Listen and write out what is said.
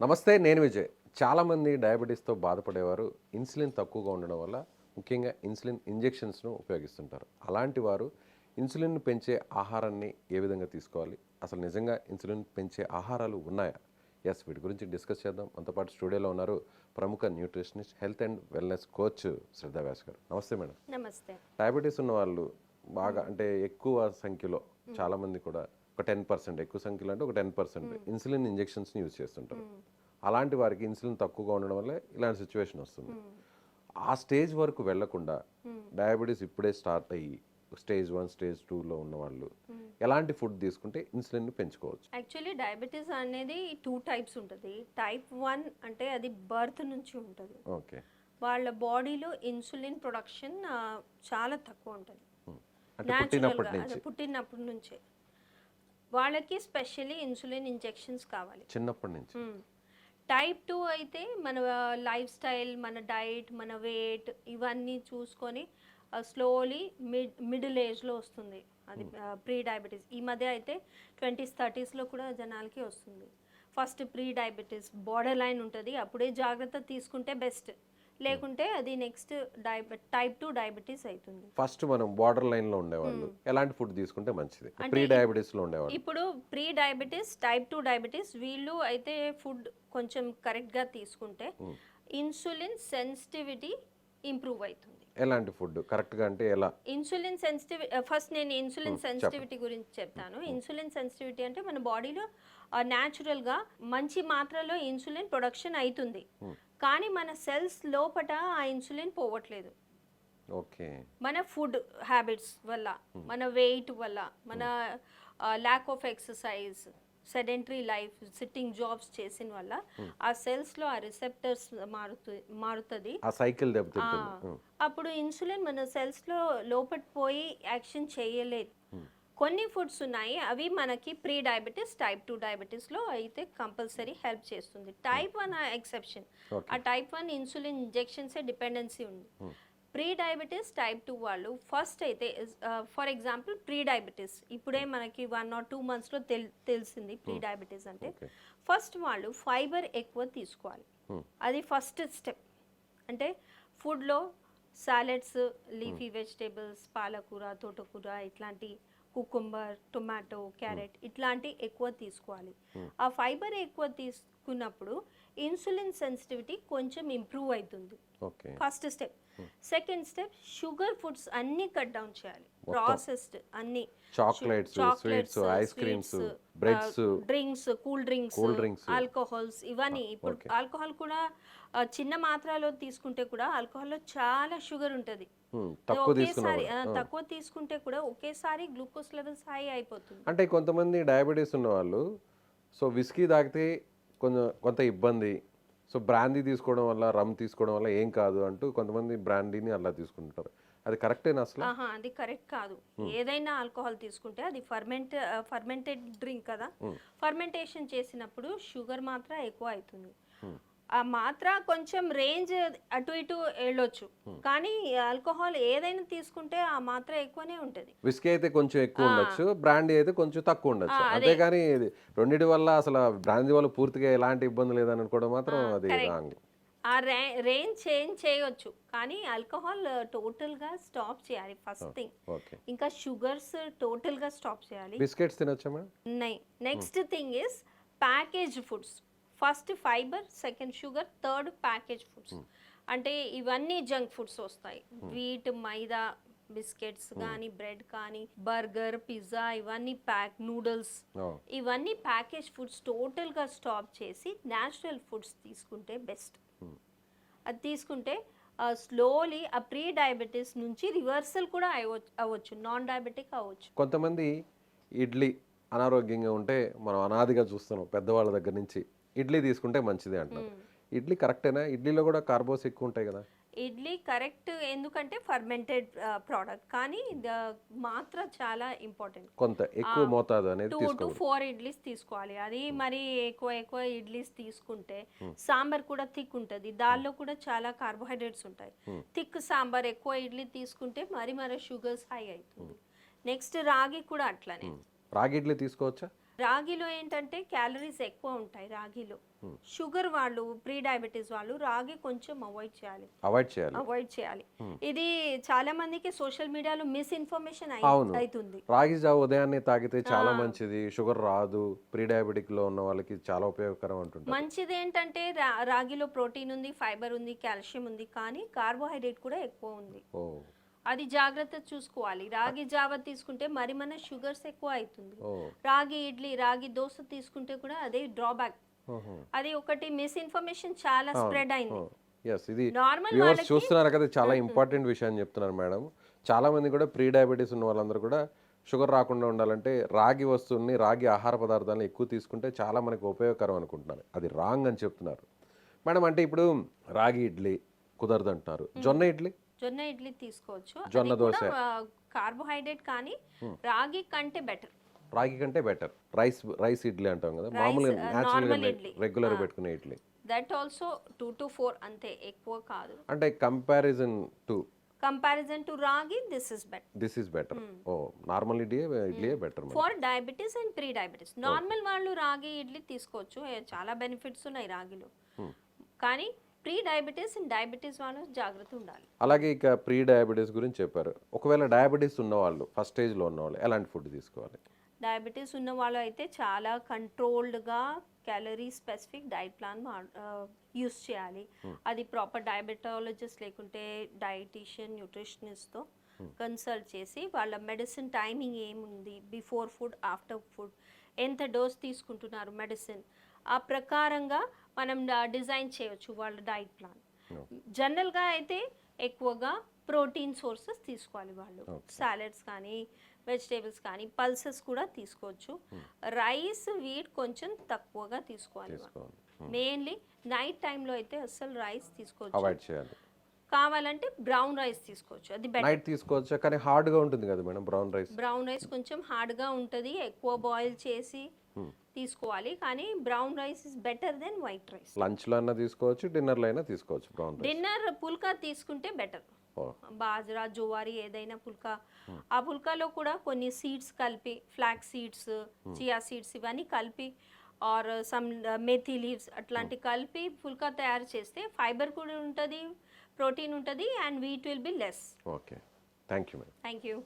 నమస్తే, నేను విజయ్. చాలామంది డయాబెటీస్తో బాధపడేవారు ఇన్సులిన్ తక్కువగా ఉండడం వల్ల ముఖ్యంగా ఇన్సులిన్ ఇంజెక్షన్స్ను ఉపయోగిస్తుంటారు. అలాంటి వారు ఇన్సులిన్ పెంచే ఆహారాన్ని ఏ విధంగా తీసుకోవాలి, అసలు నిజంగా ఇన్సులిన్ పెంచే ఆహారాలు ఉన్నాయా? వీటి గురించి డిస్కస్ చేద్దాం. మనతో పాటు స్టూడియోలో ఉన్నారు ప్రముఖ nutritionist, health and wellness coach Shraddha Vyas గారు. నమస్తే మేడం. నమస్తే. డయాబెటీస్ ఉన్న వాళ్ళు బాగా అంటే ఎక్కువ సంఖ్యలో చాలామంది కూడా ఒక 10%, ఎక్కువ సంఖ్యలో అంటే ఒక 10% ఇన్సులిన్ ఇంజెక్షన్స్ని యూజ్ చేస్తుంటారు. అలాంటి వారికి ఇన్సులిన్ తక్కువగా ఉండడం వల్ల ఇలాంటి సిచ్యువేషన్ వస్తుంది. ఆ స్టేజ్ వరకు వెళ్లకుండా డయాబెటీస్ ఇప్పుడే స్టార్ట్ అయ్యి స్టేజ్ 1, స్టేజ్ 2లో ఉన్న వాళ్ళు ఎలాంటి ఫుడ్ తీసుకుంటే ఇన్సులిన్ పెంచుకోవచ్చు? యాక్చువల్లీ డయాబెటీస్ అనేది 2 టైప్స్ ఉంటుంది. టైప్ 1 అంటే అది బర్త్ నుంచి ఉంటుంది. ఓకే. వాళ్ళ బాడీలో ఇన్సులిన్ ప్రొడక్షన్ చాలా తక్కువ ఉంటుంది. అంటే పుట్టినప్పటి నుంచి, పుట్టినప్పటి నుంచే వాళ్ళకి స్పెషల్లీ ఇన్సులిన్ ఇంజెక్షన్స్ కావాలి చిన్నప్పటి నుంచి. టైప్ 2 అయితే మన లైఫ్ స్టైల్, మన డైట్, మన వెయిట్ ఇవన్నీ చూసుకొని స్లోలీ మిడిల్ ఏజ్లో వస్తుంది. అది ప్రీ డయాబెటీస్. ఈ మధ్య అయితే 20s 30sలో కూడా జనాలకి వస్తుంది. First pre diabetes border line ఉంటుంది, అప్పుడే జాగ్రత్త తీసుకుంటే బెస్ట్. లేకుంటే అది నెక్స్ట్ టైప్ 2 డయాబెటీస్ అవుతుంది. ఫస్ట్ మనం బార్డర్ లైన్లో ఉండేవాళ్ళు ఎలాంటి ఫుడ్ తీసుకుంటే మంచిది? ప్రీ డయాబెటీస్లో ఉండేవాళ్ళు. ఇప్పుడు ప్రీ డయాబెటీస్, టైప్ 2 డయాబెటీస్ వీళ్ళు అయితే ఫుడ్ కొంచెం కరెక్ట్గా తీసుకుంటే ఇన్సులిన్ సెన్సిటివిటీ ఇంప్రూవ్ అవుతుంది. ఎలాంటి ఫుడ్ కరెక్ట్గా అంటే ఎలా? ఇన్సులిన్ సెన్సిటివిటీ, ఫస్ట్ నేను ఇన్సులిన్ సెన్సిటివిటీ గురించి చెప్తాను. ఇన్సులిన్ సెన్సిటివిటీ అంటే మన బాడీలో న్యాచురల్గా మంచి మాత్రలో ఇన్సులిన్ ప్రొడక్షన్ అవుతుంది, కానీ మన సెల్స్ లోపట ఆ ఇన్సులిన్ పోవట్లేదు. ఓకే. మన ఫుడ్ హ్యాబిట్స్ వల్ల, మన వెయిట్ వల్ల, మన lack of exercise, sedentary life, sitting jobs చేసిన వల్ల ఆ సెల్స్లో ఆ రిసెప్టర్స్ మారుతుంది, ఆ సైకిల్ దెబ్బతింటుంది. అప్పుడు ఇన్సులిన్ మన సెల్స్లో లోపల పోయి యాక్షన్ చేయలేదు. కొన్ని ఫుడ్స్ ఉన్నాయి, అవి మనకి ప్రీ డయాబెటీస్, టైప్ 2 డయాబెటీస్లో అయితే కంపల్సరీ హెల్ప్ చేస్తుంది. Type 1 exception. ఆ టైప్ 1 ఇన్సులిన్ ఇంజెక్షన్సే డిపెండెన్సీ ఉంది. ప్రీ డయాబెటీస్, టైప్ 2 వాళ్ళు ఫస్ట్ అయితే ఫర్ ఎగ్జాంపుల్ ప్రీ డయాబెటీస్ ఇప్పుడే మనకి 1 or 2 monthsలో తెలిసింది ప్రీ డయాబెటీస్ అంటే. ఫస్ట్ వాళ్ళు ఫైబర్ ఎక్కువ తీసుకోవాలి, అది ఫస్ట్ స్టెప్. అంటే ఫుడ్లో సాలెడ్స్, లీఫీ వెజిటేబుల్స్, పాలకూర, తోటకూర, ఇట్లాంటి కుకుంబర్, టొమాటో, క్యారెట్ ఇట్లాంటి ఎక్కువ తీసుకోవాలి. ఆ ఫైబర్ ఎక్కువ తీసుకున్నప్పుడు ఇన్సులిన్ సెన్సిటివిటీ కొంచెం ఇంప్రూవ్ అవుతుంది. First step. Second step, sugar foods అన్ని కట్ డౌన్ చేయాలి. ప్రాసెస్డ్ అన్ని, chocolates, sweets, ice creams, breads, drinks, cool drinks, alcohols ఇవన్నీ. ఇప్పుడు ఆల్కహాల్ కూడా చిన్న మాత్రలో తీసుకుంటే కూడా ఆల్కహాల్లో చాలా షుగర్ ఉంటుంది. ఒకేసారి తక్కువ తీసుకుంటే కూడా ఒకేసారి గ్లూకోజ్ లెవెల్స్ హై అయిపోతుంది. అంటే కొంతమంది డయాబెటీస్ ఉన్న వాళ్ళు సో విస్కీ తాగితే కొంత ఇబ్బంది, సో బ్రాందీ తీసుకోవడం వల్ల, రమ్ తీసుకోవడం వల్ల ఏం కాదు అంటూ కొంతమంది బ్రాందీని అలా తీసుకుంటారు. అది కరెక్టేనా అసలు? అది కరెక్ట్ కాదు. ఏదైనా ఆల్కహాల్ తీసుకుంటే అది ఫర్మెంటెడ్ డ్రింక్ కదా, ఫర్మెంటేషన్ చేసినప్పుడు షుగర్ మాత్రం ఎక్కువ అవుతుంది. ఆ మాత్ర కొంచెం రేంజ్ అటు ఇటు వెళ్ళొచ్చు, కానీ ఆల్కహాల్ ఏదైనా తీసుకుంటే ఆ మాత్ర ఎక్కువనే ఉంటుంది. విస్కీ అయితే కొంచెం ఎక్కువ ఉండొచ్చు, బ్రాండీ అయితే కొంచెం తక్కువ ఉండొచ్చు. అంతేగాని రెండింటి వల్ల అసలు బ్రాండీ వల్ల పూర్తిగా ఎలాంటి ఇబ్బంది లేదని అనుకోవడం మాత్రం అది రాంగ్. ఆ రేంజ్ చేంజ్ చేయొచ్చు, కానీ ఆల్కహాల్ టోటల్ గా స్టాప్ చేయాలి ఫస్ట్ థింగ్. ఇంకా షుగర్స్ టోటల్ గా స్టాప్ చేయాలి. బిస్కెట్స్ తినొచ్చా madam? Next thing is package foods. First fibre, second sugar, third package foods. అంటే ఇవన్నీ జంక్ ఫుడ్స్ వస్తాయి. వీట్, మైదా, బిస్కెట్స్ కానీ, బ్రెడ్ కానీ, బర్గర్, పిజ్జా, ఇవన్నీ నూడిల్స్, ఇవన్నీ ప్యాకేజ్ ఫుడ్స్ టోటల్గా స్టాప్ చేసి న్యాచురల్ ఫుడ్స్ తీసుకుంటే బెస్ట్. అది తీసుకుంటే స్లోలీ ఆ ప్రీ డయాబెటీస్ నుంచి రివర్సల్ కూడా అవ్వచ్చు, నాన్ డయాబెటిక్ అవ్వచ్చు. కొంతమంది ఇడ్లీ అనారోగ్యంగా ఉంటే మనం అనాదిగా చూస్తున్నాం పెద్దవాళ్ళ దగ్గర నుంచి, ఇడ్లీ తీసుకుంటే మంచిది అంటారు. ఇడ్లీ కరెక్టేనా? ఇడ్లీలో కూడా కార్బోస్ ఎక్కువ ఉంటాయి కదా. ఇడ్లీ కరెక్ట్, ఎందుకంటే ఫర్మెంటెడ్ ప్రోడక్ట్, కానీ మాత్ర చాలా ఇంపార్టెంట్. కొంత ఎక్కువ మోతాదు అనేది 2 to 4 ఇడ్లీస్ తీసుకోవాలి. అది మరి ఎక్కువ ఇడ్లీస్ తీసుకుంటే సాంబార్ కూడా థిక్ ఉంటుంది, దానిలో కూడా చాలా కార్బోహైడ్రేట్స్ ఉంటాయి. థిక్ సాంబార్ ఎక్కువ ఇడ్లీ తీసుకుంటే మరి షుగర్స్ హై అవుతుంది. నెక్స్ట్ రాగి కూడా అట్లానే. రాగి ఇడ్లీ తీసుకోవచ్చా? రాగిలో ఏంటంటే క్యాలరీస్ ఎక్కువ ఉంటాయి రాగిలో. షుగర్ వాళ్ళు, ప్రీ డయాబెటీస్ వాళ్ళు రాగి కొంచెం అవాయిడ్ చేయాలి. అవాయిడ్ చేయాలి. ఇది చాలా మందికి సోషల్ మీడియాలో మిస్ఇన్ఫర్మేషన్ అవును. అవుతుంది. రాగి జావ ఉదయాన్నే తాగితే చాలా మంచిది, షుగర్ రాదు, ప్రీ డయాబెటిక్ లో ఉన్న వాళ్ళకి చాలా ఉపయోగకరం అంటుంటారు. మంచిది ఏంటంటే రాగిలో ప్రోటీన్ ఉంది, ఫైబర్ ఉంది, కాల్షియం ఉంది, కానీ కార్బోహైడ్రేట్ కూడా ఎక్కువ ఉంది. ఓ అది జాగ్రత్త చూసుకోవాలి. రాగి జావ తీసుకుంటే మరి మన షుగర్స్ ఎక్కువ అవుతుంది. ఓ రాగి ఇడ్లీ, రాగి దోశ తీసుకుంటే కూడా అదే డ్రాబ్యాక్. ఓహో. అది ఒకటి మిస్ఇన్ఫర్మేషన్ చాలా స్ప్రెడ్ అయింది. ఎస్, ఇది నార్మల్ వ్యూవర్స్ వాళ్ళకి చూస్తున్నారు కదా, చాలా ఇంపార్టెంట్ విషయం చెప్తున్నారు మేడం. చాలా మంది కూడా ప్రీ డయాబెటీస్ ఉన్న వాళ్ళందరూ కూడా షుగర్ రాకుండా ఉండాలంటే రాగి వస్తువుల్ని, రాగి ఆహార పదార్థాలను ఎక్కువ తీసుకుంటే చాలా మనకు ఉపయోగకరం అనుకుంటున్నారు. అది రాంగ్ అని చెప్తున్నారు మేడం. అంటే ఇప్పుడు రాగి ఇడ్లీ కుదరదు అంటున్నారు, జొన్న ఇడ్లీ? జొన్న ఇడ్లీ తీసుకోవచ్చు. జొన్న దోశ కార్బోహైడ్రేట్ కానీ రాగి కంటే బెటర్. రాగి కంటే బెటర్. రైస్ ఇడ్లీ అంటాం కదా, మామూలుగా నార్మల్ న్యాచురల్గా ఇడ్లీ. రెగ్యులర్ పెట్టుకునే ఇడ్లీ. దట్ ఆల్సో 2 to 4 అంతే, ఎక్కువ కాదు. అంటే comparison to ragi this is better. ఓ నార్మల్ ఇడ్లీయే better for diabetes and pre diabetes. Normal వాళ్ళు రాగి ఇడ్లీ తీసుకోవచ్చు, చాలా బెనిఫిట్స్ ఉన్నాయి రాగిలో. కానీ ప్రీ డయాబెటీస్ అండ్ డయాబెటీస్ వాళ్ళు జాగ్రత్త ఉండాలి. అలాగే ఇక ప్రీ డయాబెటీస్ గురించి చెప్పారు. ఒకవేళ డయాబెటీస్ ఉన్నవాళ్ళు, ఫస్ట్ స్టేజ్లో ఉన్నవాళ్ళు ఎలాంటి ఫుడ్ తీసుకోవాలి? డయాబెటీస్ ఉన్న వాళ్ళు అయితే చాలా కంట్రోల్డ్గా calorie specific diet plan use చేయాలి. అది ప్రాపర్ డయాబెటాలజిస్ట్ లేకుంటే డైటీషియన్, న్యూట్రిషనిస్ట్తో కన్సల్ట్ చేసి వాళ్ళ మెడిసిన్ టైమింగ్ ఏముంది, బిఫోర్ ఫుడ్, ఆఫ్టర్ ఫుడ్, ఎంత డోస్ తీసుకుంటున్నారు మెడిసిన్, ఆ ప్రకారంగా మనం డిజైన్ చేయొచ్చు వాళ్ళ డైట్ ప్లాన్. జనరల్గా అయితే ఎక్కువగా ప్రోటీన్ సోర్సెస్ తీసుకోవాలి వాళ్ళు. సాలెడ్స్ కానీ, వెజిటేబుల్స్ కానీ, పల్సెస్ కూడా తీసుకోవచ్చు. రైస్, వీట్ కొంచెం తక్కువగా తీసుకోవాలి. మెయిన్లీ నైట్ టైంలో అయితే అస్సలు రైస్ తీసుకోవచ్చు, అవాయిడ్ చేయాలి. కావాలంటే బ్రౌన్ రైస్ తీసుకోవచ్చు, అది బెటర్. నైట్ తీసుకోవచ్చు కానీ హార్డ్గా ఉంటుంది కదా madam brown rice. Brown rice కొంచెం హార్డ్గా ఉంటుంది, ఎక్కువ బాయిల్ చేసి తీసుకోవాలి. కానీ brown rice is better than white rice. లంచ్లో అయినా తీసుకోవచ్చు, డిన్నర్లో అయినా తీసుకోవచ్చు బ్రౌన్ రైస్. డిన్నర్ పుల్కా తీసుకుంటే బెటర్. బాజ్రా, జోవారీ ఏదైనా పుల్కా, ఆ పుల్కాలో కూడా కొన్ని సీడ్స్ కలిపి, ఫ్లాక్ సీడ్స్, చియా సీడ్స్ ఇవన్నీ కలిపి, ఆర్ సమ్ మెథీ లీవ్స్ అట్లాంటి కలిపి పుల్కా తయారు చేస్తే ఫైబర్ కూడా ఉంటుంది, ప్రోటీన్ ఉంటుంది, and wheat will be less. Okay, thank you madam. Thank you.